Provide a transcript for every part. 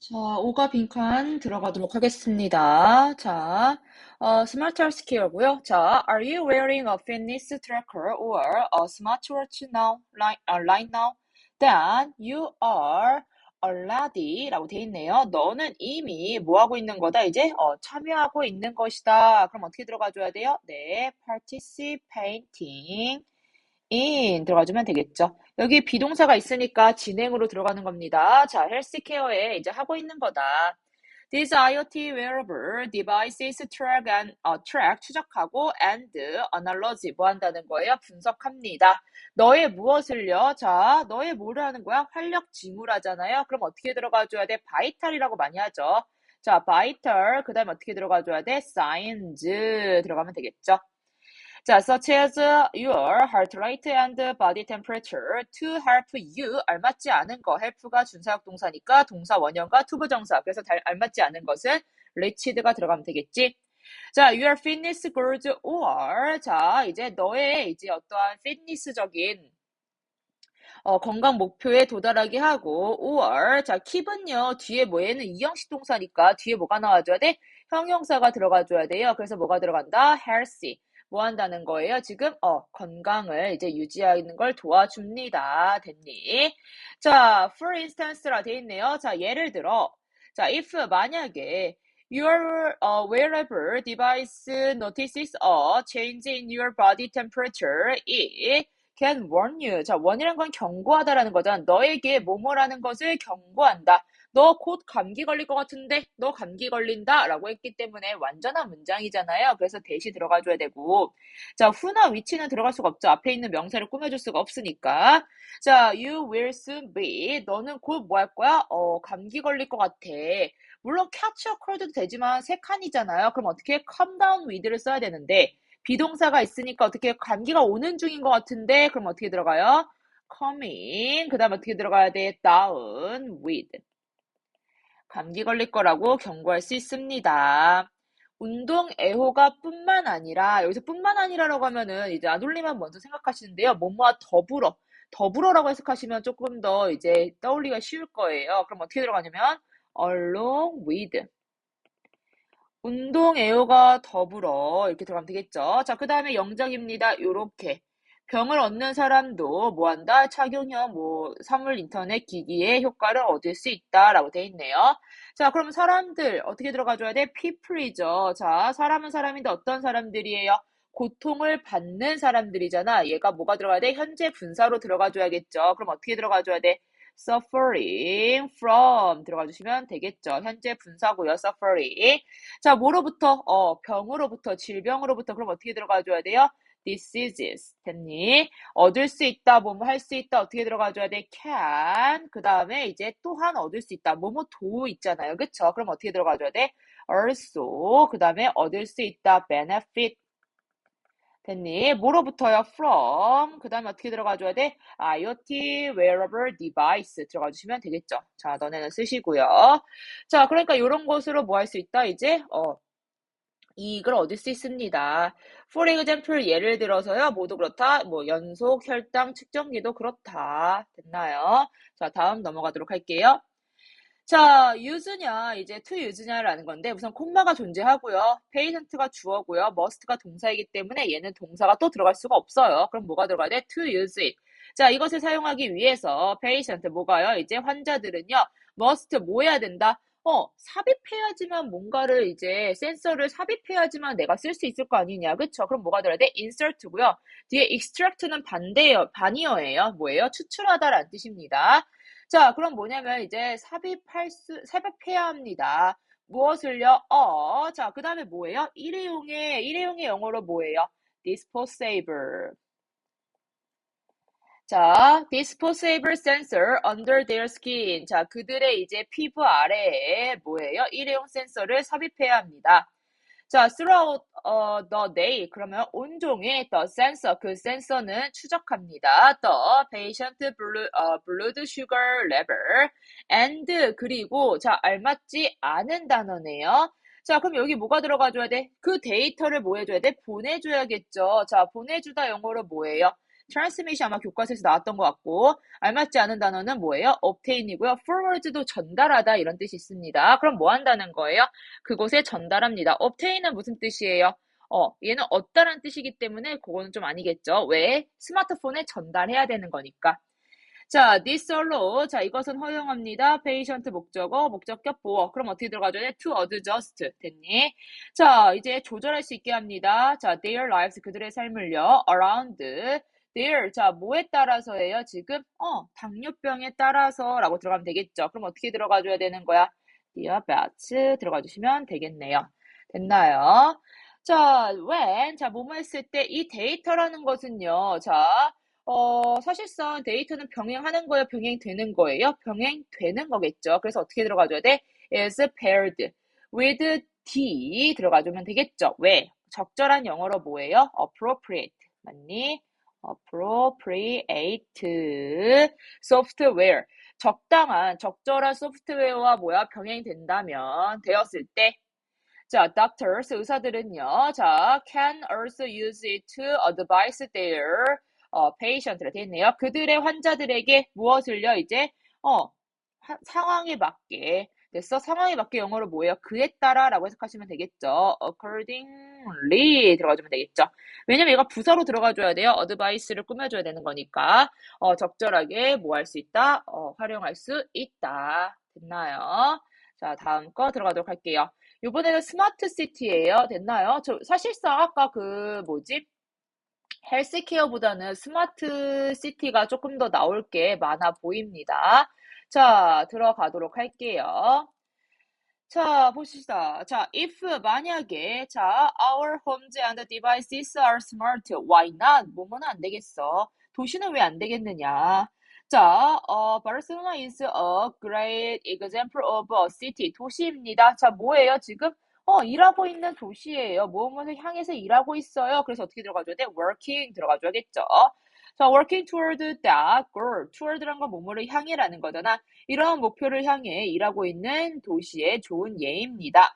자, 오가 빈칸 들어가도록 하겠습니다. 자, 스마트 스퀘어고요. 자, are you wearing a fitness tracker or a smartwatch now, right now? Then you are already 라고 돼 있네요. 너는 이미 뭐 하고 있는 거다? 이제 참여하고 있는 것이다. 그럼 어떻게 들어가줘야 돼요? 네, participating in 들어가주면 되겠죠. 여기 비동사가 있으니까 진행으로 들어가는 겁니다. 자, 헬스케어에 이제 하고 있는 거다. These IoT wearable devices track 추적하고 and analyze 뭐 한다는 거예요? 분석합니다. 너의 무엇을요? 자, 너의 뭐를 하는 거야? 활력 징후라잖아요. 그럼 어떻게 들어가줘야 돼? vital이라고 많이 하죠. 자, vital 그 다음에 어떻게 들어가줘야 돼? signs 들어가면 되겠죠. 자, such as your heart rate and body temperature to help you 알맞지 않은 거 help가 준사역 동사니까 동사 원형과 투부정사 그래서 알맞지 않은 것은 reached가 들어가면 되겠지. 자, your fitness goals or 자 이제 너의 이제 어떠한 피트니스적인 건강 목표에 도달하게 하고 or 자 keep은요 뒤에 뭐에는 이형식 동사니까 뒤에 뭐가 나와줘야 돼? 형용사가 들어가줘야 돼요. 그래서 뭐가 들어간다? healthy 뭐 한다는 거예요? 지금 건강을 이제 유지하는 걸 도와줍니다. 됐니? 자, for instance라 돼 있네요. 자, 예를 들어 자, if 만약에 your wearable device notices a change in your body temperature, it can warn you. 자, warn이란 건 경고하다라는 거잖아. 너에게 뭐뭐라는 것을 경고한다. 너 곧 감기 걸릴 것 같은데 너 감기 걸린다 라고 했기 때문에 완전한 문장이잖아요. 그래서 대시 들어가줘야 되고 자, who나 which는 들어갈 수가 없죠. 앞에 있는 명사를 꾸며줄 수가 없으니까 자, you will soon be 너는 곧 뭐 할 거야? 감기 걸릴 것 같아. 물론 catch a cold도 되지만 세 칸이잖아요. 그럼 어떻게 come down with를 써야 되는데 비동사가 있으니까 어떻게 감기가 오는 중인 것 같은데 그럼 어떻게 들어가요? coming 그 다음 어떻게 들어가야 돼? down with 감기 걸릴 거라고 경고할 수 있습니다. 운동 애호가 뿐만 아니라 여기서 뿐만 아니라라고 하면은 이제 아놀리만 먼저 생각하시는데요. 뭐뭐와 더불어라고 해석하시면 조금 더 이제 떠올리기가 쉬울 거예요. 그럼 어떻게 들어가냐면 along with 운동 애호가 더불어 이렇게 들어가면 되겠죠. 자, 그 다음에 영작입니다. 요렇게 병을 얻는 사람도 뭐한다? 착용형 사물 인터넷 기기의 효과를 얻을 수 있다라고 돼 있네요. 자, 그럼 사람들 어떻게 들어가줘야 돼? people이죠. 자, 사람은 사람인데 어떤 사람들이에요? 고통을 받는 사람들이잖아. 얘가 뭐가 들어가야 돼? 현재 분사로 들어가줘야겠죠. 그럼 어떻게 들어가줘야 돼? suffering from 들어가 주시면 되겠죠. 현재 분사고요. suffering. 자, 뭐로부터? 병으로부터, 질병으로부터. 그럼 어떻게 들어가줘야 돼요? diseases. 됐니? 얻을 수 있다, 뭐뭐 할 수 있다. 어떻게 들어가줘야 돼? can. 그 다음에 이제 또한 얻을 수 있다. 뭐뭐 도 있잖아요. 그쵸? 그럼 어떻게 들어가줘야 돼? also. 그 다음에 얻을 수 있다. benefit. 됐니? 뭐로부터요? from. 그 다음에 어떻게 들어가줘야 돼? IoT wearable device 들어가 주시면 되겠죠. 자, 너네는 쓰시고요. 자, 그러니까 이런 것으로 뭐 할 수 있다? 이제 이익을 얻을 수 있습니다. For example, 예를 들어서요. 모두 그렇다. 연속 혈당 측정기도 그렇다. 됐나요? 자, 다음 넘어가도록 할게요. 자, use냐, 이제 to use냐라는 건데, 우선 콤마가 존재하고요. patient가 주어고요. must가 동사이기 때문에 얘는 동사가 또 들어갈 수가 없어요. 그럼 뭐가 들어가야 돼? to use it. 자, 이것을 사용하기 위해서 patient, 뭐가요? 이제 환자들은요, must 뭐 해야 된다? 삽입해야지만 뭔가를 이제 센서를 삽입해야지만 내가 쓸 수 있을 거 아니냐. 그쵸? 그럼 뭐가 들어야 돼? insert고요. 뒤에 extract는 반이어예요. 뭐예요? 추출하다라는 뜻입니다. 자, 그럼 뭐냐면 이제 삽입해야 합니다. 무엇을요? 자, 그 다음에 뭐예요? 일회용의 영어로 뭐예요? disposable. 자, disposable sensor under their skin. 자, 그들의 이제 피부 아래에 뭐예요? 일회용 센서를 삽입해야 합니다. 자, throughout the day 그러면 온종일 the sensor 그 센서는 추적합니다. The patient blood sugar level and 그리고 자 알맞지 않은 단어네요. 자, 그럼 여기 뭐가 들어가줘야 돼? 그 데이터를 뭐 해줘야 돼? 보내줘야겠죠. 자, 보내주다 영어로 뭐예요? transmission 아마 교과서에서 나왔던 것 같고, 알맞지 않은 단어는 뭐예요? obtain이고요. forward도 전달하다 이런 뜻이 있습니다. 그럼 뭐 한다는 거예요? 그곳에 전달합니다. obtain은 무슨 뜻이에요? 얘는 얻다라는 뜻이기 때문에 그거는 좀 아니겠죠. 왜? 스마트폰에 전달해야 되는 거니까. 자, this allow. 자, 이것은 허용합니다. patient 목적어, 목적격 보어. 그럼 어떻게 들어가줘야 돼? to adjust. 됐니? 자, 이제 조절할 수 있게 합니다. 자, their lives. 그들의 삶을요. around. their. 자, 뭐에 따라서예요? 지금? 당뇨병에 따라서 라고 들어가면 되겠죠. 그럼 어떻게 들어가줘야 되는 거야? diabetes 들어가주시면 되겠네요. 됐나요? 자, when. 자, 뭐뭐 했을 때 이 데이터라는 것은요. 자, 사실상 데이터는 병행하는 거예요? 병행되는 거예요? 병행되는 거겠죠. 그래서 어떻게 들어가줘야 돼? is paired with D 들어가주면 되겠죠. 왜? 적절한 영어로 뭐예요? appropriate. 맞니? appropriate software. 적당한, 적절한 소프트웨어와 뭐야? 병행된다면, 되었을 때, 자, doctors, 의사들은요, 자, can also use it to advise their patient를 됐네요. 그들의 환자들에게 무엇을요, 이제, 상황에 맞게, 됐어? 상황에 맞게 영어로 뭐예요? 그에 따라 라고 해석하시면 되겠죠. accordingly 들어가주면 되겠죠. 왜냐면 얘가 부사로 들어가줘야 돼요. advice를 꾸며줘야 되는 거니까, 적절하게 뭐 할 수 있다? 활용할 수 있다. 됐나요? 자, 다음 거 들어가도록 할게요. 이번에는 스마트 시티예요. 됐나요? 사실상 아까 헬스케어보다는 스마트 시티가 조금 더 나올 게 많아 보입니다. 자, 들어가도록 할게요. 자, 보시다. 자, if 만약에 자, our homes and devices are smart, why not? 뭐뭐는 안 되겠어. 도시는 왜 안 되겠느냐? 자, Barcelona is a great example of a city. 도시입니다. 자, 뭐예요? 지금 일하고 있는 도시예요. 무엇을 향해서 일하고 있어요. 그래서 어떻게 들어가줘야 돼? working 들어가줘야겠죠. 자, working toward that goal. toward란 건 뭐뭐를 향해라는 거잖아. 이런 목표를 향해 일하고 있는 도시의 좋은 예입니다.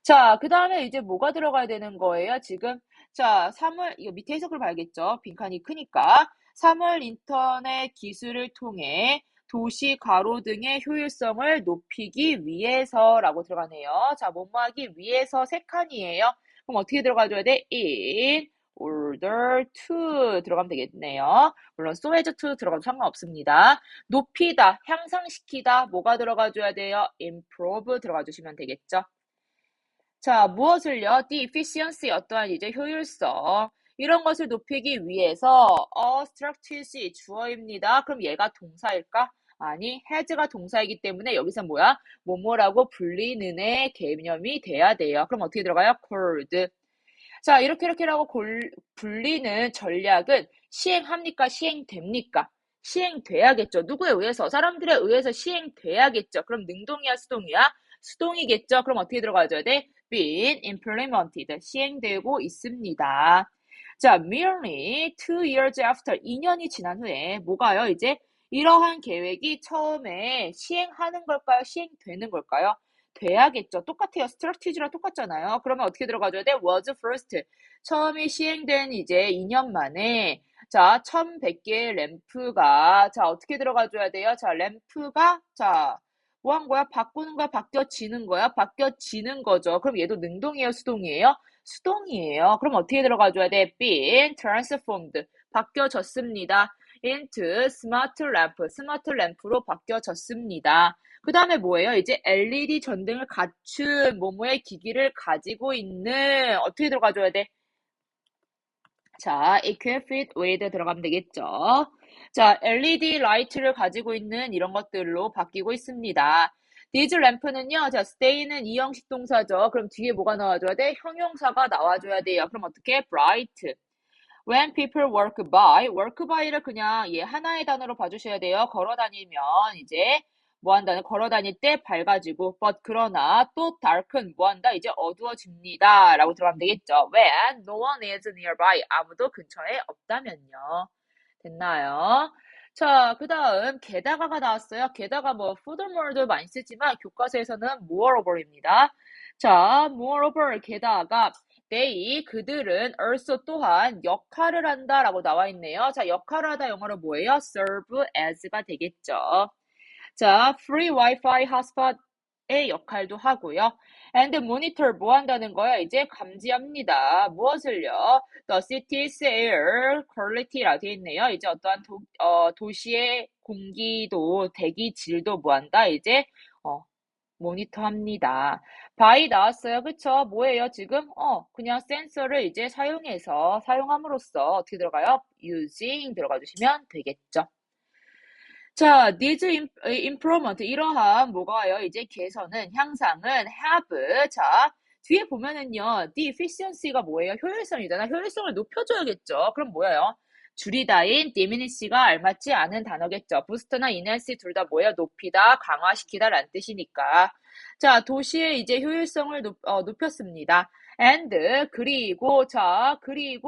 자, 그 다음에 이제 뭐가 들어가야 되는 거예요, 지금? 자, 이거 밑에 해석을 봐야겠죠. 빈칸이 크니까. 3월 인터넷 기술을 통해 도시 가로등의 효율성을 높이기 위해서라고 들어가네요. 자, 뭐뭐 하기 위해서 세 칸이에요. 그럼 어떻게 들어가줘야 돼? in order to 들어가면 되겠네요. 물론 so as to 들어가도 상관없습니다. 높이다, 향상시키다, 뭐가 들어가줘야 돼요? improve 들어가주시면 되겠죠. 자, 무엇을요? The efficiency, 어떠한 이제 효율성. 이런 것을 높이기 위해서 strategy, 주어입니다. 그럼 얘가 동사일까? 아니, has가 동사이기 때문에 여기서 뭐야? 뭐뭐라고 불리는 애 개념이 돼야 돼요. 그럼 어떻게 들어가요? could. 자, 이렇게라고 불리는 전략은 시행합니까? 시행됩니까? 시행돼야겠죠. 누구에 의해서? 사람들에 의해서 시행돼야겠죠. 그럼 능동이야, 수동이야? 수동이겠죠. 그럼 어떻게 들어가줘야 돼? been implemented. 시행되고 있습니다. 자, merely 2 years after. 2년이 지난 후에 뭐가요? 이제 이러한 계획이 처음에 시행하는 걸까요? 시행되는 걸까요? 돼야겠죠. 똑같아요. 스트래티지랑 똑같잖아요. 그러면 어떻게 들어가줘야 돼? was first. 처음이 시행된 이제 2년 만에 자, 1100개의 램프가 자, 어떻게 들어가줘야 돼요? 자, 램프가 자, 뭐 한 거야? 바꾸는 거야? 바뀌어지는 거야? 바뀌어지는 거죠. 그럼 얘도 능동이에요? 수동이에요? 수동이에요. 그럼 어떻게 들어가줘야 돼? been transformed. 바뀌어졌습니다. into smart lamp. 스마트 램프로 바뀌어졌습니다. 그 다음에 뭐예요? 이제 LED 전등을 갖춘 뭐뭐의 기기를 가지고 있는 어떻게 들어가줘야 돼? 자, equipped with 들어가면 되겠죠. 자, LED 라이트를 가지고 있는 이런 것들로 바뀌고 있습니다. These lamp는요, 자, stay는 이형식 동사죠. 그럼 뒤에 뭐가 나와줘야 돼? 형용사가 나와줘야 돼요. 그럼 어떻게? bright. When people work by를 그냥 하나의 단어로 봐주셔야 돼요. 걸어 다니면 이제 뭐 한다는 걸어 다닐 때 밝아지고 but 그러나 또 darken 뭐 한다 이제 어두워집니다. 라고 들어가면 되겠죠. When no one is nearby 아무도 근처에 없다면요. 됐나요? 자, 그 다음 게다가가 나왔어요. 게다가 뭐 furthermore도 많이 쓰지만 교과서에서는 moreover입니다. 자, moreover 게다가 they, 그들은 also 또한 역할을 한다라고 나와 있네요. 자, 역할을 하다 영어로 뭐예요? serve as가 되겠죠. 자, free Wi-Fi hotspot의 역할도 하고요. and monitor 뭐 한다는 거야? 이제 감지합니다. 무엇을요? The city's air quality라 되어 있네요. 이제 어떠한 도시의 공기도 대기 질도 뭐 한다? 이제 모니터합니다. by 나왔어요. 그쵸? 뭐예요, 지금? 그냥 센서를 이제 사용함으로써 어떻게 들어가요? using 들어가 주시면 되겠죠. 자, needs improvement. 이러한 뭐가요? 이제 개선은, 향상은 have. 자, 뒤에 보면은요, the efficiency가 뭐예요? 효율성이잖아. 효율성을 높여줘야겠죠. 그럼 뭐예요? 줄이다인 diminish가 알맞지 않은 단어겠죠. boost나 enhance 둘 다 뭐예요? 높이다, 강화시키다 라는 뜻이니까. 자, 도시의 이제 효율성을 높였습니다. and 그리고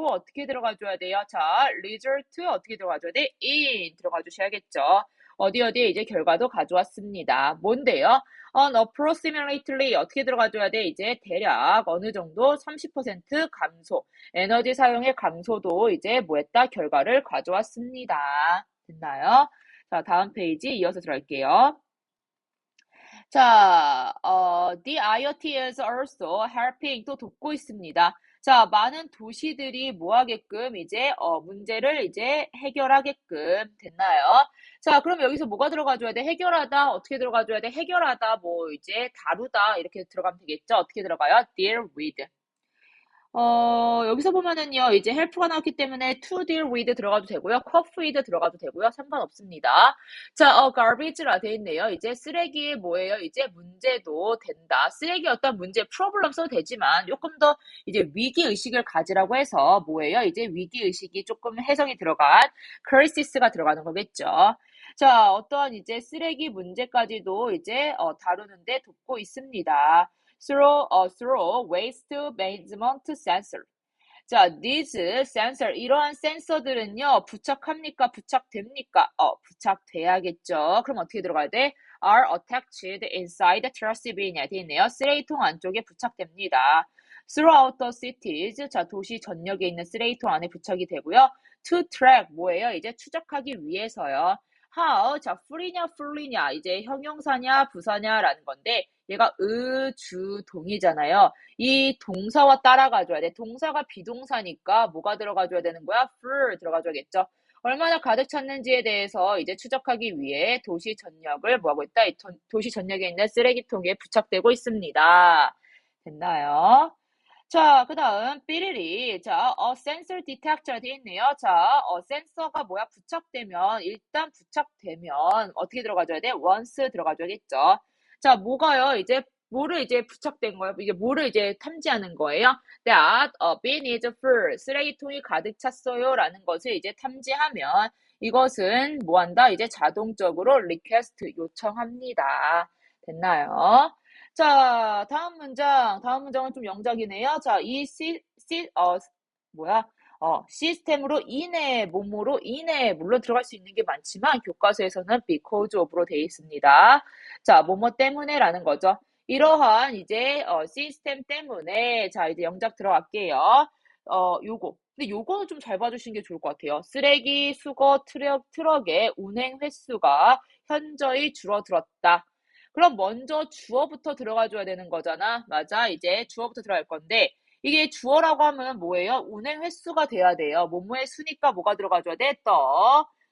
어떻게 들어가줘야 돼요? 자, result 어떻게 들어가줘야 돼? in 들어가 주셔야겠죠. 어디에 이제 결과도 가져왔습니다. 뭔데요? approximately 어떻게 들어가줘야 돼? 이제 대략 어느 정도 30% 감소. 에너지 사용의 감소도 이제 뭐했다? 결과를 가져왔습니다. 됐나요? 자, 다음 페이지 이어서 들어갈게요. 자, the IoT is also helping 또 돕고 있습니다. 자, 많은 도시들이 뭐 하게끔 이제 문제를 이제 해결하게끔 됐나요? 자, 그럼 여기서 뭐가 들어가줘야 돼? 해결하다 어떻게 들어가줘야 돼? 해결하다 뭐 이제 다루다 이렇게 들어가면 되겠죠? 어떻게 들어가요? deal with. 여기서 보면은요, 이제 help가 나왔기 때문에 to deal with 들어가도 되고요, cope with 들어가도 되고요, 상관없습니다. 자, garbage라 돼 있네요. 이제 쓰레기의 뭐예요? 이제 문제도 된다. 쓰레기 어떤 문제, problem 써도 되지만 조금 더 이제 위기의식을 가지라고 해서 뭐예요? 이제 위기의식이 조금 해석이 들어간 crisis가 들어가는 거겠죠. 자, 어떠한 이제 쓰레기 문제까지도 이제 다루는데 돕고 있습니다. through waste management sensor. 자, these sensor, 이러한 센서들은요, 부착합니까? 부착됩니까? 부착돼야겠죠. 그럼 어떻게 들어가야 돼? are attached inside the trash bin이야 돼 있네요. 쓰레기통 안쪽에 부착됩니다. throughout the cities, 자, 도시 전역에 있는 쓰레기통 안에 부착이 되고요. to track, 뭐예요? 이제 추적하기 위해서요. how, 자, fully냐, 이제 형용사냐, 부사냐라는 건데, 얘가 주, 동이잖아요. 이 동사와 따라가줘야 돼. 동사가 비동사니까 뭐가 들어가줘야 되는 거야? full 들어가줘야겠죠. 얼마나 가득 찼는지에 대해서 이제 추적하기 위해 도시 전역을 뭐하고 있다? 도시 전역에 있는 쓰레기통에 부착되고 있습니다. 됐나요? 자, 그 다음, 삐리리. 자, sensor detector 돼 있네요. 자, 센서가 뭐야? 일단 부착되면 어떻게 들어가줘야 돼? once 들어가줘야겠죠. 자, 뭐가요? 이제 뭐를 이제 부착된 거예요? 이게 뭐를 이제 탐지하는 거예요? That a bin is full. 쓰레기통이 가득 찼어요. 라는 것을 이제 탐지하면 이것은 뭐 한다? 이제 자동적으로 request 요청합니다. 됐나요? 자, 다음 문장은 좀 영작이네요. 자, 이 시스템으로 인해, 몸으로 인해, 물론 들어갈 수 있는 게 많지만 교과서에서는 because of로 되어 있습니다. 자, 뭐뭐 때문에라는 거죠. 이러한 이제 시스템 때문에, 자, 이제 영작 들어갈게요. 근데 요거는 좀 잘 봐주시는 게 좋을 것 같아요. 쓰레기 수거 트럭의 운행 횟수가 현저히 줄어들었다. 그럼 먼저 주어부터 들어가줘야 되는 거잖아. 맞아. 이제 주어부터 들어갈 건데, 이게 주어라고 하면 뭐예요? 운행 횟수가 돼야 돼요. 뭐뭐의 수니까 뭐가 들어가줘야 돼? the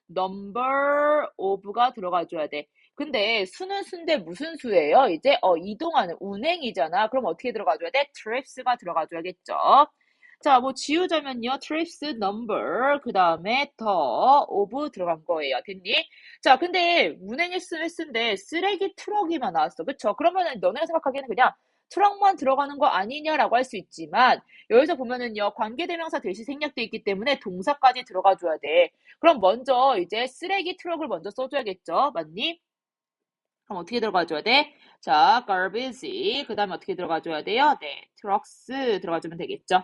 number of가 들어가줘야 돼. 근데 수는 수인데 무슨 수예요? 이제 이동하는 운행이잖아. 그럼 어떻게 들어가줘야 돼? trips가 들어가줘야겠죠. 자, 뭐 지우자면요. trips number 그 다음에 the of 들어간 거예요. 됐니? 자, 근데 운행 횟수인데 쓰레기 트럭이만 나왔어. 그쵸? 그러면은 너네가 생각하기에는 그냥 트럭만 들어가는 거 아니냐라고 할 수 있지만 여기서 보면은요. 관계대명사 대시 생략돼 있기 때문에 동사까지 들어가줘야 돼. 그럼 먼저 이제 쓰레기 트럭을 먼저 써줘야겠죠? 맞니? 그럼 어떻게 들어가줘야 돼? 자, garbage 그 다음에 어떻게 들어가줘야 돼요? 네, trucks 들어가주면 되겠죠?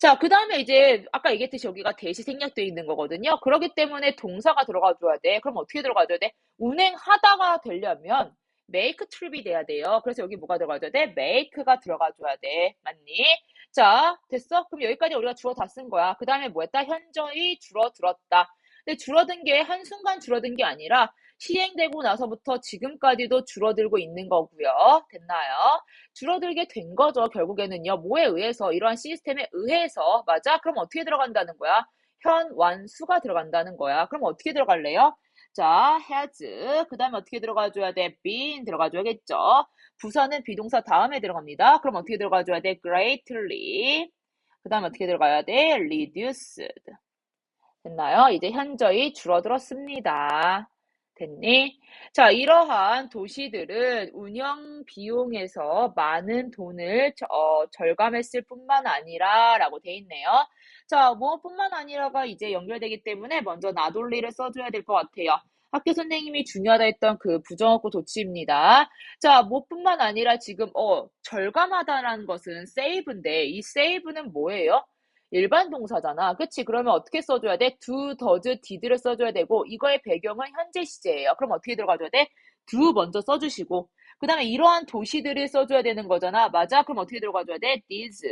자, 그 다음에 이제 아까 얘기했듯이 여기가 대시 생략되어 있는 거거든요. 그렇기 때문에 동사가 들어가줘야 돼. 그럼 어떻게 들어가줘야 돼? 운행하다가 되려면 make trip이 돼야 돼요. 그래서 여기 뭐가 들어가줘야 돼? make가 들어가줘야 돼. 맞니? 자, 됐어? 그럼 여기까지 우리가 주어 다 쓴 거야. 그 다음에 뭐 했다? 현저히 줄어들었다. 근데 줄어든 게 한순간 줄어든 게 아니라 시행되고 나서부터 지금까지도 줄어들고 있는 거고요. 됐나요? 줄어들게 된 거죠. 결국에는요. 뭐에 의해서? 이러한 시스템에 의해서. 맞아? 그럼 어떻게 들어간다는 거야? 현완수가 들어간다는 거야. 그럼 어떻게 들어갈래요? 자, has. 그 다음에 어떻게 들어가줘야 돼? been 들어가줘야겠죠. 부사는 비동사 다음에 들어갑니다. 그럼 어떻게 들어가줘야 돼? greatly. 그 다음에 어떻게 들어가야 돼? reduced. 됐나요? 이제 현저히 줄어들었습니다. 됐니? 자, 이러한 도시들은 운영 비용에서 많은 돈을 절감했을 뿐만 아니라 라고 돼 있네요. 자, 무엇뿐만 아니라가 이제 연결되기 때문에 먼저 나돌리를 써줘야 될 것 같아요. 학교 선생님이 중요하다 했던 그 부정어구 도치입니다. 자, 무엇뿐만 아니라 지금 절감하다라는 것은 save인데 이 save는 뭐예요? 일반 동사잖아. 그치? 그러면 어떻게 써줘야 돼? do, does, did를 써줘야 되고 이거의 배경은 현재 시제예요. 그럼 어떻게 들어가줘야 돼? do 먼저 써주시고 그 다음에 이러한 도시들을 써줘야 되는 거잖아. 맞아? 그럼 어떻게 들어가줘야 돼? these,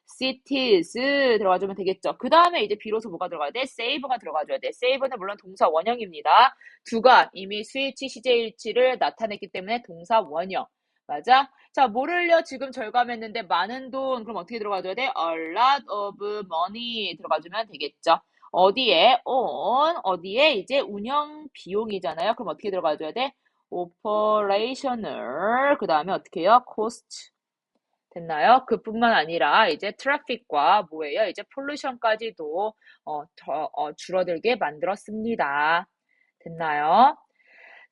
cities 들어가주면 되겠죠. 그 다음에 이제 비로소 뭐가 들어가야 돼? save가 들어가줘야 돼. save는 물론 동사 원형입니다. do가 이미 수일치, 시제일치를 나타냈기 때문에 동사 원형. 맞아? 자, 뭐를요? 지금 절감했는데 많은 돈. 그럼 어떻게 들어가줘야 돼? A lot of money 들어가주면 되겠죠. 어디에? on. 어디에? 이제 운영 비용이잖아요. 그럼 어떻게 들어가줘야 돼? operational. 그 다음에 어떻게 해요? cost. 됐나요? 그뿐만 아니라 이제 트래픽과 뭐예요? 이제 폴루션까지도 줄어들게 만들었습니다. 됐나요?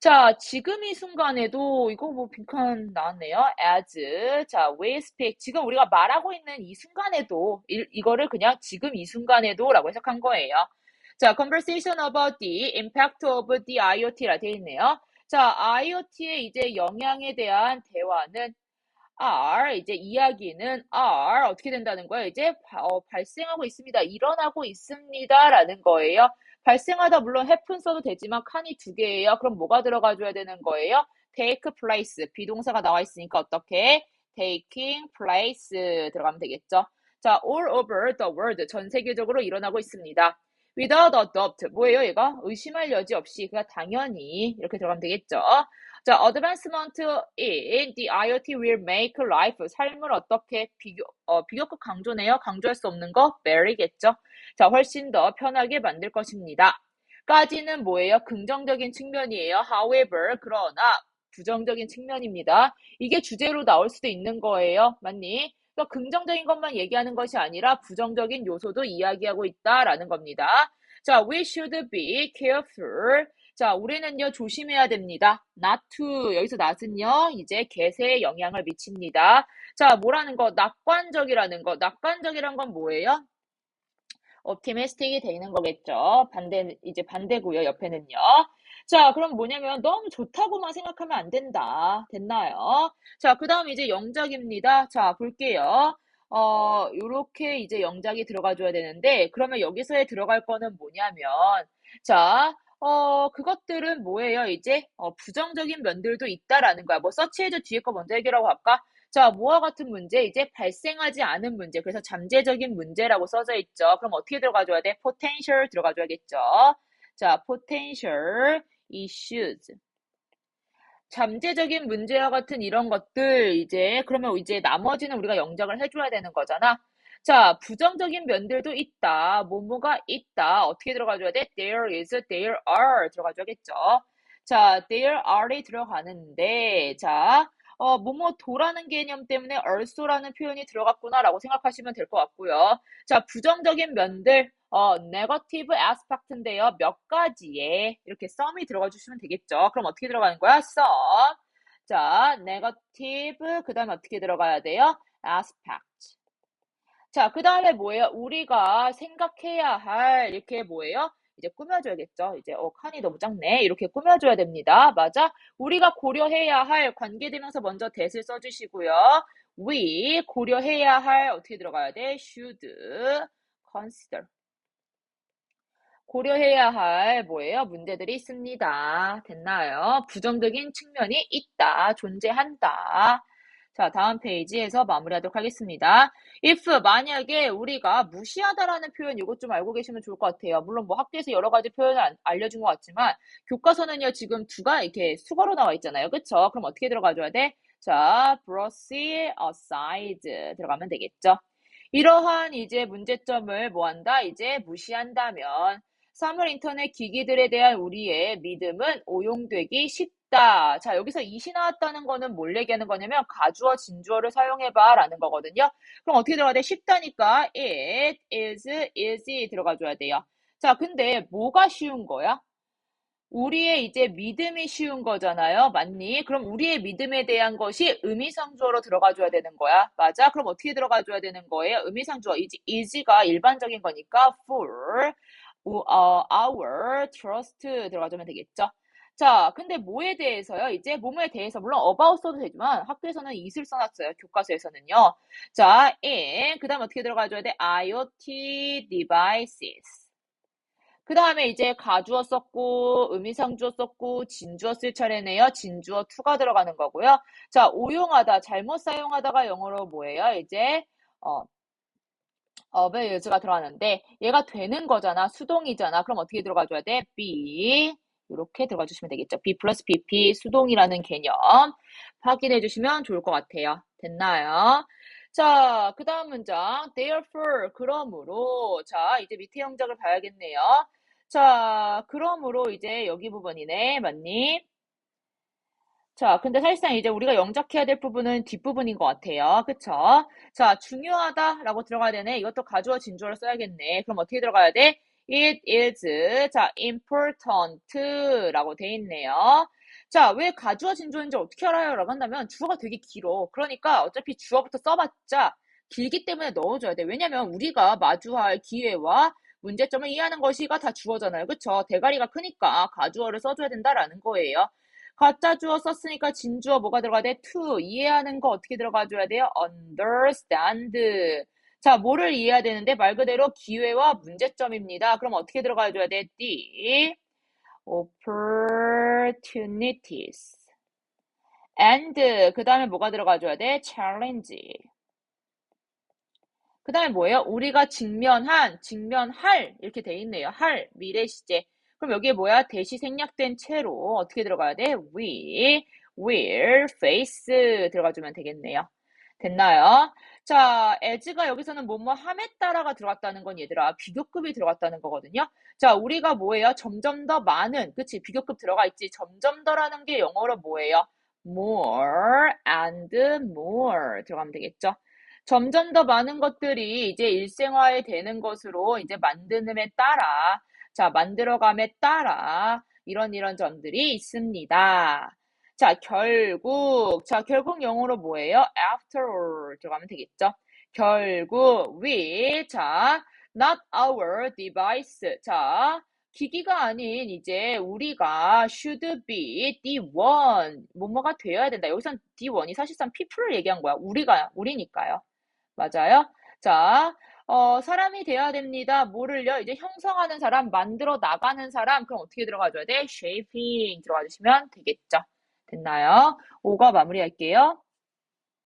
자, 지금 이 순간에도 이거 뭐 빈칸 나왔네요. as. 자, we speak. 지금 우리가 말하고 있는 이 순간에도 이거를 그냥 지금 이 순간에도라고 해석한 거예요. 자, conversation about the impact of the IoT라 되어 있네요. 자, IoT의 이제 영향에 대한 대화는 이제 이야기는 어떻게 된다는 거예요? 이제 발생하고 있습니다. 일어나고 있습니다라는 거예요. 발생하다 물론 happen 써도 되지만 칸이 두 개예요. 그럼 뭐가 들어가줘야 되는 거예요? take place. 비동사가 나와 있으니까 어떻게? taking place 들어가면 되겠죠. 자, all over the world. 전 세계적으로 일어나고 있습니다. without a doubt. 뭐예요, 얘가? 의심할 여지 없이. 그냥 당연히 이렇게 들어가면 되겠죠. 자, advancement in the IoT will make life. 삶을 어떻게 비교급 강조네요. 강조할 수 없는 거 very겠죠. 자, 훨씬 더 편하게 만들 것입니다. 까지는 뭐예요? 긍정적인 측면이에요. However, 그러나 부정적인 측면입니다. 이게 주제로 나올 수도 있는 거예요. 맞니? 그러니까 긍정적인 것만 얘기하는 것이 아니라 부정적인 요소도 이야기하고 있다라는 겁니다. 자, we should be careful. 자, 우리는요, 조심해야 됩니다. not to. 여기서 not은요, 이제 개세에 영향을 미칩니다. 자, 뭐라는 거? 낙관적이라는 거. 낙관적이란 건 뭐예요? optimistic이 되는 거겠죠. 이제 반대고요, 옆에는요. 자, 그럼 뭐냐면 너무 좋다고만 생각하면 안 된다. 됐나요? 자, 그 다음 이제 영작입니다. 자, 볼게요. 요렇게 이제 영작이 들어가줘야 되는데, 그러면 여기서의 들어갈 거는 뭐냐면, 자, 그것들은 뭐예요? 이제, 부정적인 면들도 있다라는 거야. 뭐, 서치해줘 뒤에 거 먼저 해결하고 할까? 자, 뭐와 같은 문제? 이제 발생하지 않은 문제. 그래서 잠재적인 문제라고 써져 있죠. 그럼 어떻게 들어가줘야 돼? potential 들어가줘야겠죠. 자, potential issues. 잠재적인 문제와 같은 이런 것들, 그러면 이제 나머지는 우리가 영작을 해줘야 되는 거잖아. 자, 부정적인 면들도 있다. 뭐뭐가 있다. 어떻게 들어가줘야 돼? There is, there are 들어가줘야겠죠. 자, there are이 들어가는데, 자, 뭐뭐도라는 개념 때문에 also라는 표현이 들어갔구나라고 생각하시면 될 것 같고요. 자, 부정적인 면들, negative aspect인데요. 몇 가지에 이렇게 sum이 들어가 주시면 되겠죠. 그럼 어떻게 들어가는 거야? sum. 자, negative, 그 다음에 어떻게 들어가야 돼요? aspect. 자, 그 다음에 뭐예요? 우리가 생각해야 할, 이렇게 뭐예요? 이제 꾸며줘야겠죠. 이제, 칸이 너무 작네. 이렇게 꾸며줘야 됩니다. 맞아? 우리가 고려해야 할 관계대명사 먼저 that을 써주시고요. we, 고려해야 할, 어떻게 들어가야 돼? should, consider. 고려해야 할 뭐예요? 문제들이 있습니다. 됐나요? 부정적인 측면이 있다, 존재한다. 자, 다음 페이지에서 마무리하도록 하겠습니다. if 만약에 우리가 무시하다라는 표현 이것 좀 알고 계시면 좋을 것 같아요. 물론 뭐 학교에서 여러 가지 표현을 알려준 것 같지만 교과서는요 지금 두가 이렇게 수거로 나와 있잖아요. 그쵸? 그럼 어떻게 들어가줘야 돼? 자, brush aside 들어가면 되겠죠. 이러한 이제 문제점을 뭐한다? 이제 무시한다면 사물 인터넷 기기들에 대한 우리의 믿음은 오용되기 쉽다. 자, 여기서 이시 나왔다는 거는 뭘 얘기하는 거냐면 가주어, 진주어를 사용해봐 라는 거거든요. 그럼 어떻게 들어가야 돼? 쉽다니까 it is easy 들어가줘야 돼요. 자, 근데 뭐가 쉬운 거야? 우리의 이제 믿음이 쉬운 거잖아요. 맞니? 그럼 우리의 믿음에 대한 것이 의미상주어로 들어가줘야 되는 거야. 맞아? 그럼 어떻게 들어가줘야 되는 거예요? 의미상주어. is가 일반적인 거니까 for our trust 들어가주면 되겠죠. 자, 근데 뭐에 대해서요? 이제 뭐뭐에 대해서 물론 about 써도 되지만 학교에서는 is를 써놨어요. 교과서에서는요. 자, 그 다음 어떻게 들어가줘야 돼? IoT devices. 그 다음에 이제 가주어 썼고 의미상주어 썼고 진주어 쓸 차례네요. 진주어 to가 들어가는 거고요. 자, 오용하다, 잘못 사용하다가 영어로 뭐예요? 이제 abuse가 들어가는데 얘가 되는 거잖아. 수동이잖아. 그럼 어떻게 들어가줘야 돼? be 이렇게 들어가 주시면 되겠죠. be 플러스 pp 수동이라는 개념 확인해 주시면 좋을 것 같아요. 됐나요? 자, 그 다음 문장 therefore 그러므로 자 이제 밑에 영작을 봐야겠네요. 자, 그러므로 이제 여기 부분이네. 맞니? 자, 근데 사실상 이제 우리가 영작해야 될 부분은 뒷부분인 것 같아요. 그쵸? 자, 중요하다라고 들어가야 되네. 이것도 가주어 진주어를 써야겠네. 그럼 어떻게 들어가야 돼? It is, 자, important라고 돼 있네요. 자, 왜 가주어 진주어인지 어떻게 알아요? 라고 한다면 주어가 되게 길어. 그러니까 어차피 주어부터 써봤자 길기 때문에 넣어줘야 돼. 왜냐면 우리가 마주할 기회와 문제점을 이해하는 것이가 다 주어잖아요. 그쵸? 대가리가 크니까 가주어를 써줘야 된다라는 거예요. 가짜 주어 썼으니까 진주어 뭐가 들어가야 돼? to. 이해하는 거 어떻게 들어가줘야 돼요? understand. 자, 뭐를 이해해야 되는데 말 그대로 기회와 문제점입니다. 그럼 어떻게 들어가줘야 돼? the opportunities. and 그 다음에 뭐가 들어가줘야 돼? challenge. 그 다음에 뭐예요? 우리가 직면할 이렇게 돼 있네요. 할, 미래 시제. 그럼 여기에 뭐야? 대시 생략된 채로 어떻게 들어가야 돼? We will face 들어가주면 되겠네요. 됐나요? 자, as가 여기서는 뭐뭐 함에 따라가 들어갔다는 건 얘들아 비교급이 들어갔다는 거거든요. 자, 우리가 뭐예요? 점점 더 많은, 그치? 비교급 들어가 있지. 점점 더라는 게 영어로 뭐예요? more and more 들어가면 되겠죠. 점점 더 많은 것들이 이제 일생화에 되는 것으로 이제 만드는에 따라, 자, 만들어감에 따라 이런 점들이 있습니다. 자, 결국 영어로 뭐예요? after all 들어가면 되겠죠? 결국 자, not our device. 자, 기기가 아닌 이제 우리가 should be the1 뭐뭐가 되어야 된다. 여기선 the1이 사실상 people을 얘기한 거야. 우리니까요. 맞아요? 자, 사람이 돼야 됩니다. 뭐를요? 이제 형성하는 사람, 만들어 나가는 사람, 그럼 어떻게 들어가줘야 돼? shaping 들어가 주시면 되겠죠. 됐나요? 5가 마무리할게요.